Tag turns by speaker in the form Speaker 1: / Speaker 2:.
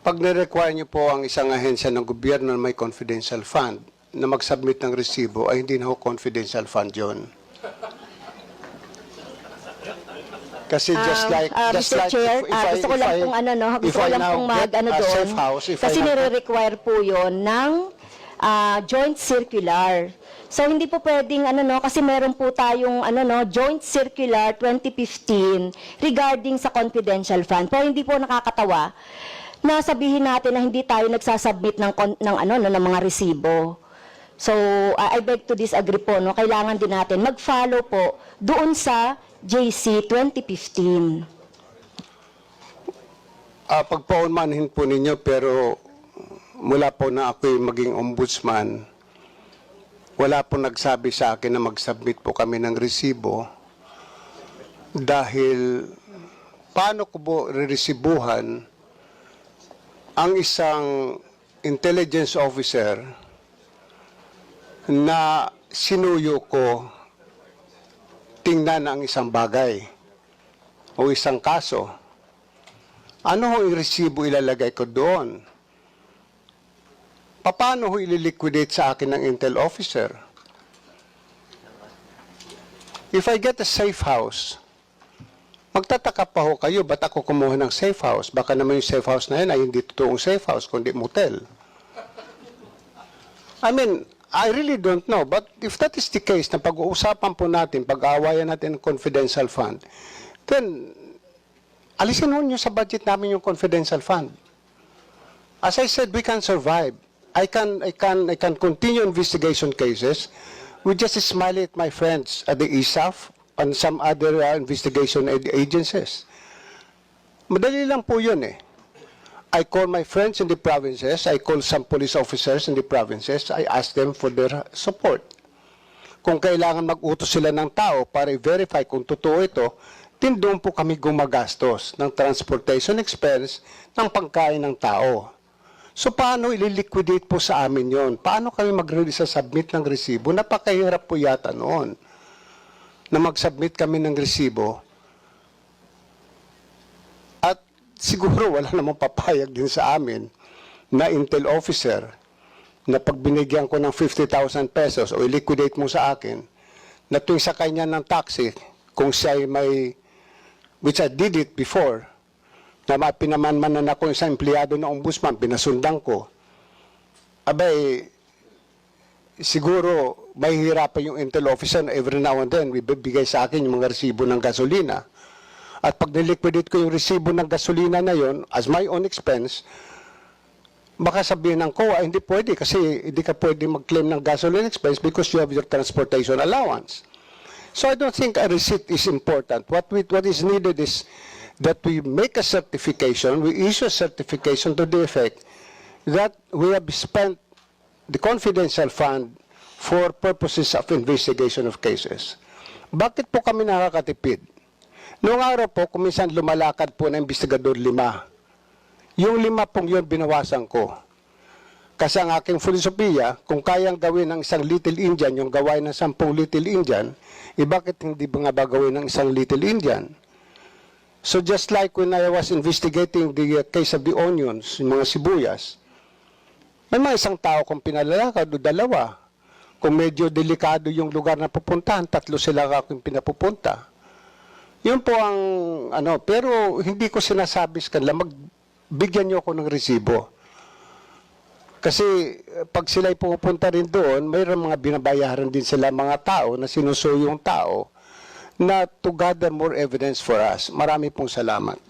Speaker 1: Pag nirequire niyo po ang isang ahensya ng gobyerno na may confidential fund na mag-submit ng resibo, ay hindi na ho confidential fund yun. Kasi
Speaker 2: Mr. Chair, gusto ko lang pong gusto ko lang pong doon. Kasi nire-require po yon ng joint circular. So hindi po pwedeng kasi meron po tayong joint circular 2015 regarding sa confidential fund. Pero hindi po nakakatawa na sabihin natin na hindi tayo nagsasubmit ng mga resibo. So I beg to disagree po, kailangan din natin mag-follow po doon sa JC 2015.
Speaker 1: Pagpaunmanhin po ninyo, pero mula po na ako'y maging ombudsman, wala po nagsabi sa akin na mag-submit po kami ng resibo dahil paano ko po re-resibuhan ang isang intelligence officer na sinuyo ko tingnan ang isang bagay o isang kaso. Ano ho yung resibo ilalagay ko doon? Paano ho ililiquidate sa akin ng intel officer? If I get a safe house, magtataka pa ho kayo, ba't ako kumuha ng safe house? Baka naman yung safe house na yun ay hindi totoong safe house, kundi motel. I mean, I really don't know. But if that is the case, na pag-uusapan po natin, pag-aawayan natin ng confidential fund, then, alisin ho nyo sa budget namin yung confidential fund. As I said, we can survive. I can continue investigation cases. We just smile at my friends at the ISAF and some other investigation agencies. Madali lang po yun eh. I call my friends in the provinces, I call some police officers in the provinces, I ask them for their support. Kung kailangan mag-utos sila ng tao para i-verify kung totoo ito, din doon po kami gumagastos ng transportation expense ng pagkain ng tao. So paano ililiquidate po sa amin yon? Paano kami mag-submit ng resibo? Napakahirap po yata noon na mag-submit kami ng resibo. At siguro wala namang papayag din sa amin na intel officer na pag binigyan ko ng 50,000 pesos o i-liquidate mo sa akin, na tuwing sakay niya ng taxi, kung siya ay may, which I did it before, na pinamanmanan ako isang empleyado ng ombudsman, pinasundan ko, abay, siguro may hirapan yung intel officer na every now and then bibigay sa akin yung mga resibo ng gasolina. At pag niliquidate ko yung resibo ng gasolina na yon as my own expense, baka sabihin ng COA, hindi pwede kasi hindi ka pwede mag-claim ng gasoline expense because you have your transportation allowance. So I don't think a receipt is important. What is needed is that we make a certification, we issue a certification to the effect that we have spent the confidential fund for purposes of investigation of cases. Bakit po kami nakakatipid? Noong araw po, kuminsan lumalakad po na investigador 5. Yung 5 pong yun binawasan ko. Kasi ang aking filosofiya, kung kayang gawin ng isang Little Indian, yung gawain ng 10 Little Indian, bakit hindi ba nga ba gawin ng isang Little Indian? So just like when I was investigating the case of the onions, yung mga sibuyas, may mga isang tao kung pinalalakad o 2. Kung medyo delikado yung lugar na pupuntahan, 3 sila akong pinapupunta. Yun po ang pero hindi ko sinasabi sa kanila, magbigyan niyo ako ng resibo. Kasi pag sila'y pupunta rin doon, mayroon mga binabayaran din sila mga tao na sinusuyo yung tao na to gather more evidence for us. Marami pong salamat.